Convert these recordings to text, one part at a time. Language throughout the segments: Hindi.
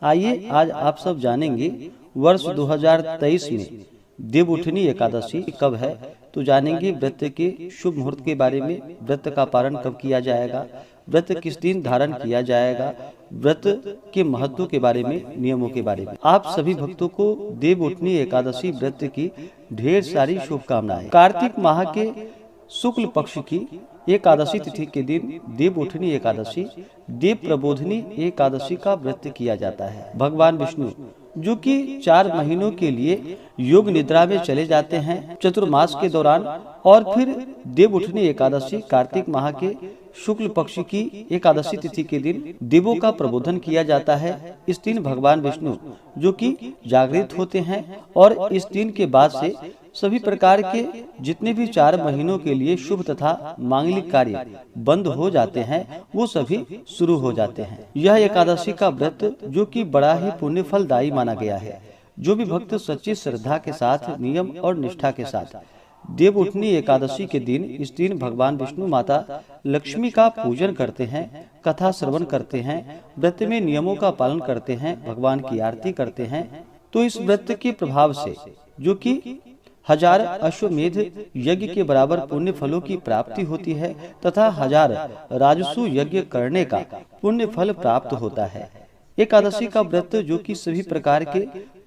आइए आज आप सब जानेंगे वर्ष 2023 में देवउठनी एकादशी कब है। तो जानेंगे व्रत के शुभ मुहूर्त के बारे में, व्रत का पारण कब किया जाएगा, व्रत किस दिन धारण किया जाएगा, व्रत के महत्व के बारे में, नियमों के बारे में। आप सभी भक्तों को देवउठनी एकादशी व्रत की ढेर सारी शुभकामनाएं। कार्तिक माह के शुक्ल पक्ष की एकादशी तिथि के दिन देवउठनी एकादशी, देव प्रबोधनी एकादशी का व्रत किया जाता है। भगवान विष्णु जो कि 4 महीनों के लिए योग निद्रा में चले जाते हैं चतुर्मास के दौरान, और फिर देवउठनी एकादशी कार्तिक माह के शुक्ल पक्ष की एकादशी तिथि के दिन देवों का प्रबोधन किया जाता है। इस दिन भगवान विष्णु जो कि जागृत होते हैं और इस दिन के बाद से सभी प्रकार के जितने भी 4 महीनों के लिए शुभ तथा मांगलिक कार्य बंद हो जाते हैं वो सभी शुरू हो जाते हैं। यह एकादशी का व्रत जो कि बड़ा ही पुण्य फलदायी माना गया है। जो भी भक्त सच्ची श्रद्धा के साथ, नियम और निष्ठा के साथ देवउठनी एकादशी के दिन, इस दिन भगवान विष्णु माता लक्ष्मी का पूजन करते हैं, कथा श्रवण करते हैं, व्रत में नियमों का पालन करते हैं, भगवान की आरती करते हैं, तो इस व्रत के प्रभाव से जो कि 1000 अश्वमेध यज्ञ के बराबर पुण्य फलों की प्राप्ति होती है तथा 1000 राजसु यज्ञ करने का पुण्य फल प्राप्त होता है। एकादशी का व्रत जो कि सभी प्रकार के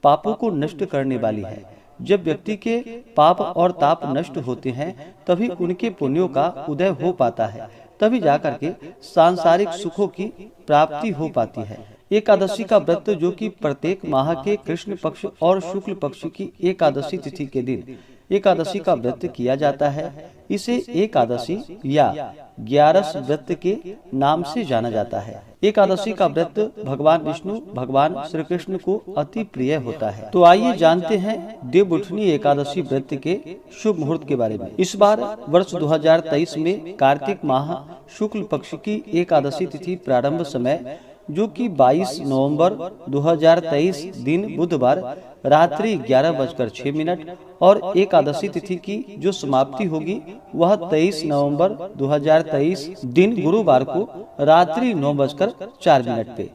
पापों को नष्ट करने वाली है। जब व्यक्ति के पाप और ताप नष्ट होते हैं तभी उनके पुण्यों का उदय हो पाता है, तभी जाकर के सांसारिक सुखों की प्राप्ति हो पाती है। एकादशी का व्रत जो कि प्रत्येक माह के कृष्ण पक्ष और शुक्ल पक्ष की एकादशी तिथि के दिन एकादशी का व्रत किया जाता है। इसे एकादशी या 11 व्रत के नाम से जाना जाता है। एकादशी का व्रत भगवान विष्णु, भगवान श्री कृष्ण को अति प्रिय होता है। तो आइए जानते हैं देवउठनी एकादशी व्रत के शुभ मुहूर्त के बारे में। इस बार वर्ष 2023 में कार्तिक माह शुक्ल पक्ष की एकादशी तिथि प्रारंभ समय जो कि 22 नवंबर 2023 दिन बुधवार रात्रि 11:06 और एकादशी तिथि की जो समाप्ति होगी वह 23 नवंबर 2023 दिन गुरुवार को रात्रि 9:04 पे।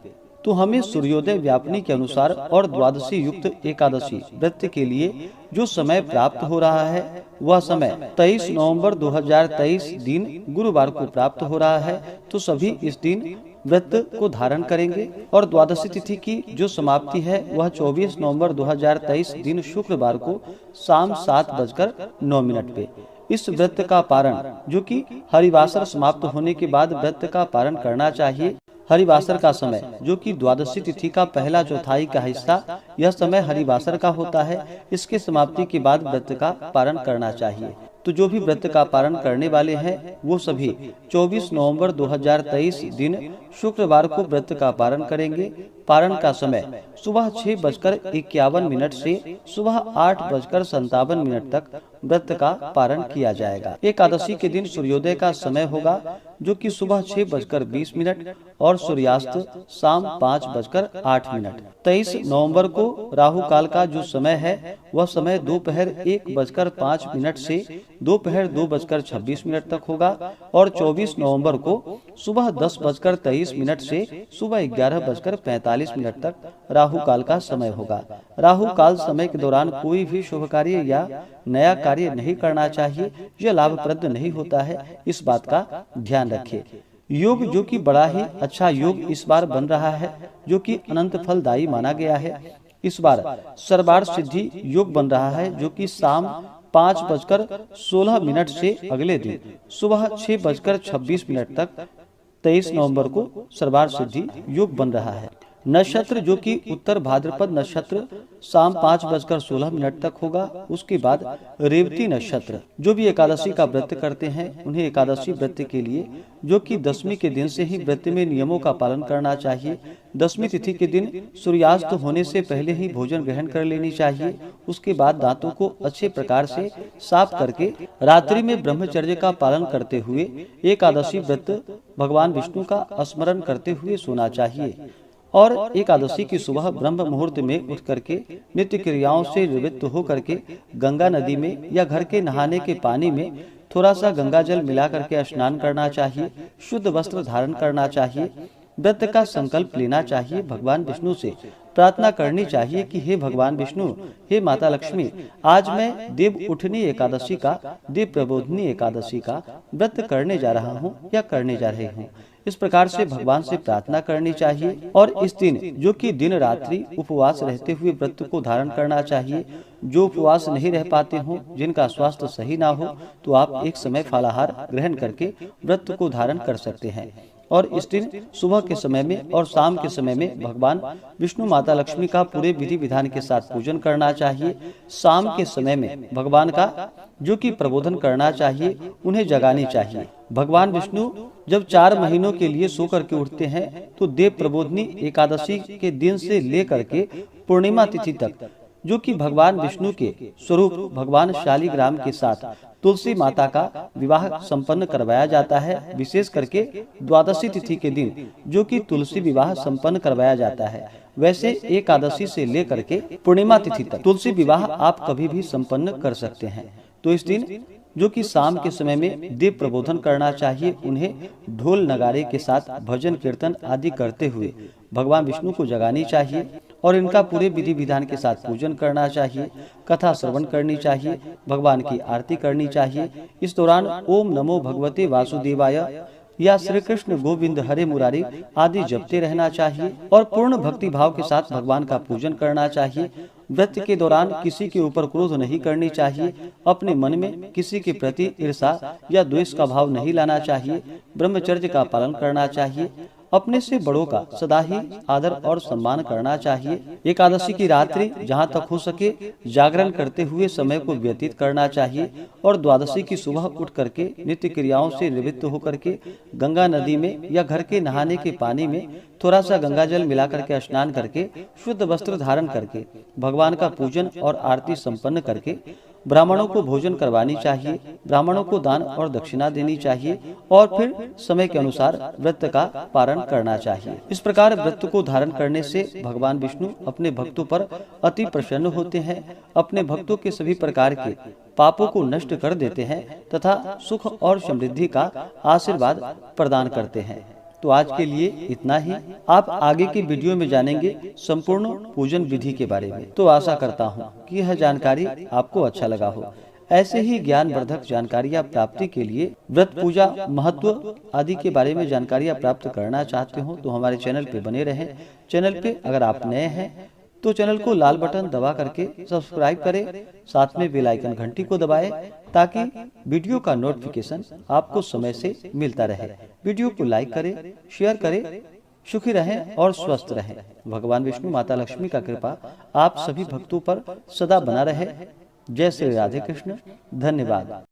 तो हमें सूर्योदय व्यापनी के अनुसार और द्वादशी युक्त एकादशी व्रत के लिए जो समय प्राप्त हो रहा है वह समय 23 नवंबर 2023 दिन गुरुवार को प्राप्त हो रहा है। तो सभी इस दिन व्रत को धारण करेंगे और द्वादशी तिथि की जो समाप्ति है वह 24 नवंबर 2023 दिन शुक्रवार को शाम 7:09 पे। इस व्रत का पारण जो कि हरिवासर समाप्त होने के बाद व्रत का पारण करना चाहिए। हरिवासर का समय जो कि द्वादशी तिथि का पहला चौथाई का हिस्सा, यह समय हरिवासर का होता है। इसके समाप्ति के बाद व्रत का पारण करना चाहिए। तो जो भी व्रत का पारण करने वाले हैं वो सभी 24 नवंबर 2023 दिन शुक्रवार को व्रत का पारण करेंगे। पारण का समय सुबह 6:51 से सुबह 8:57 तक व्रत का पारण किया जाएगा। एकादशी के दिन सूर्योदय का समय होगा जो कि सुबह 6:20 और सूर्यास्त शाम 5:08। 23 नवंबर को राहु काल का जो समय है वह समय दोपहर 1:05 से दोपहर 2:26 तक होगा और 24 नवंबर को सुबह 10:23 से सुबह 11:45 तक राहु काल का समय होगा। राहु काल समय के दौरान कोई भी शुभ कार्य या नया कार्य नहीं करना चाहिए, यह लाभप्रद नहीं होता है, इस बात का ध्यान रखिए। योग जो कि बड़ा ही अच्छा योग इस बार बन रहा है जो कि अनंत फलदायी माना गया है। इस बार सर्वार्थ सिद्धि योग बन रहा है जो कि शाम 5:16 से अगले दिन सुबह 6:26 तक 23 नवंबर को सर्वार्थ सिद्धि योग बन रहा है। नक्षत्र जो कि उत्तर भाद्रपद नक्षत्र शाम 5:16 तक होगा। उसके बाद रेवती नक्षत्र। जो भी एकादशी का व्रत करते हैं उन्हें एकादशी व्रत के लिए जो कि 10वीं के दिन से ही व्रत में नियमों का पालन करना चाहिए। 10वीं तिथि के दिन सूर्यास्त होने से पहले ही भोजन ग्रहण कर लेनी चाहिए। उसके बाद दांतों को अच्छे प्रकार से साफ करके रात्रि में ब्रह्मचर्य का पालन करते हुए एकादशी व्रत भगवान विष्णु का स्मरण करते हुए सोना चाहिए। और एकादशी की सुबह ब्रह्म मुहूर्त में उठ करके नित्य क्रियाओं से निवृत्त होकर के गंगा नदी में या घर के नहाने के पानी में थोड़ा सा गंगा जल मिला करके स्नान करना चाहिए। शुद्ध वस्त्र धारण करना चाहिए। व्रत का संकल्प लेना चाहिए, भगवान विष्णु से प्रार्थना करनी चाहिए कि हे भगवान विष्णु, हे माता लक्ष्मी, आज मैं देव उठनी एकादशी का, देव प्रबोधनी एकादशी का व्रत करने जा रहा हूँ या करने जा रही हूँ। इस प्रकार से भगवान से प्रार्थना करनी चाहिए और इस दिन जो कि दिन रात्रि उपवास रहते हुए व्रत को धारण करना चाहिए। जो उपवास नहीं रह पाते हो, जिनका स्वास्थ्य सही ना हो, तो आप एक समय फलाहार ग्रहण करके व्रत को धारण कर सकते हैं। और इस दिन सुबह के समय में और शाम के समय में भगवान विष्णु माता लक्ष्मी का पूरे विधि विधान के साथ पूजन करना चाहिए। शाम के समय में भगवान का जो कि प्रबोधन करना चाहिए, उन्हें जगानी चाहिए। भगवान विष्णु जब 4 महीनों के लिए सो करके उठते हैं तो देव प्रबोधनी एकादशी के दिन से लेकर के पूर्णिमा तिथि तक जो कि भगवान विष्णु के स्वरूप भगवान शालिग्राम के साथ तुलसी माता का विवाह संपन्न करवाया जाता है। विशेष करके द्वादशी तिथि के दिन जो कि तुलसी विवाह संपन्न करवाया जाता है। वैसे एकादशी से लेकर के पूर्णिमा तिथि तक तुलसी विवाह आप कभी भी संपन्न कर सकते हैं। तो इस दिन जो कि शाम के समय में देव प्रबोधन करना चाहिए, उन्हें ढोल नगारे के साथ भजन कीर्तन आदि करते हुए भगवान विष्णु को जगानी चाहिए और इनका पूरे विधि विधान के साथ पूजन करना चाहिए। कथा श्रवण करनी चाहिए, भगवान की आरती करनी चाहिए। इस दौरान ओम नमो भगवते वासुदेवाय या श्री कृष्ण गोविंद हरे मुरारी आदि जपते रहना चाहिए और पूर्ण भक्ति भाव के साथ भगवान का पूजन करना चाहिए। व्रत के दौरान किसी के ऊपर क्रोध नहीं करनी चाहिए। अपने मन में किसी के प्रति ईर्षा या द्वेष का भाव नहीं लाना चाहिए। ब्रह्मचर्य का पालन करना चाहिए। अपने से बड़ों का सदा ही आदर और सम्मान करना चाहिए। एकादशी की रात्रि जहां तक हो सके जागरण करते हुए समय को व्यतीत करना चाहिए और द्वादशी की सुबह उठ करके नित्य क्रियाओं से निवृत्त होकर के गंगा नदी में या घर के नहाने के पानी में थोड़ा सा गंगा जल मिला करके स्नान करके शुद्ध वस्त्र धारण करके भगवान का पूजन और आरती संपन्न करके ब्राह्मणों को भोजन करवानी चाहिए। ब्राह्मणों को दान और दक्षिणा देनी चाहिए और फिर समय के अनुसार व्रत का पारण करना चाहिए। इस प्रकार व्रत को धारण करने से भगवान विष्णु अपने भक्तों पर अति प्रसन्न होते हैं, अपने भक्तों के सभी प्रकार के पापों को नष्ट कर देते हैं तथा सुख और समृद्धि का आशीर्वाद प्रदान करते हैं। तो आज के लिए इतना ही। आप आगे की वीडियो में जानेंगे संपूर्ण पूजन विधि के बारे में। तो आशा करता हूँ कि यह जानकारी आपको अच्छा लगा हो। ऐसे ही ज्ञानवर्धक जानकारियाँ प्राप्ति के लिए व्रत पूजा महत्व आदि के बारे में जानकारियाँ प्राप्त करना चाहते हो तो हमारे चैनल पे बने रहें। चैनल पे अगर आप नए हैं तो चैनल को लाल बटन दबा करके सब्सक्राइब करें, साथ में बेल आइकन घंटी को दबाएं ताकि वीडियो का नोटिफिकेशन आपको समय से मिलता रहे। वीडियो को लाइक करें, शेयर करें। सुखी रहें और स्वस्थ रहें। भगवान विष्णु माता लक्ष्मी का कृपा आप सभी भक्तों पर सदा बना रहे। जय श्री राधे कृष्ण। धन्यवाद।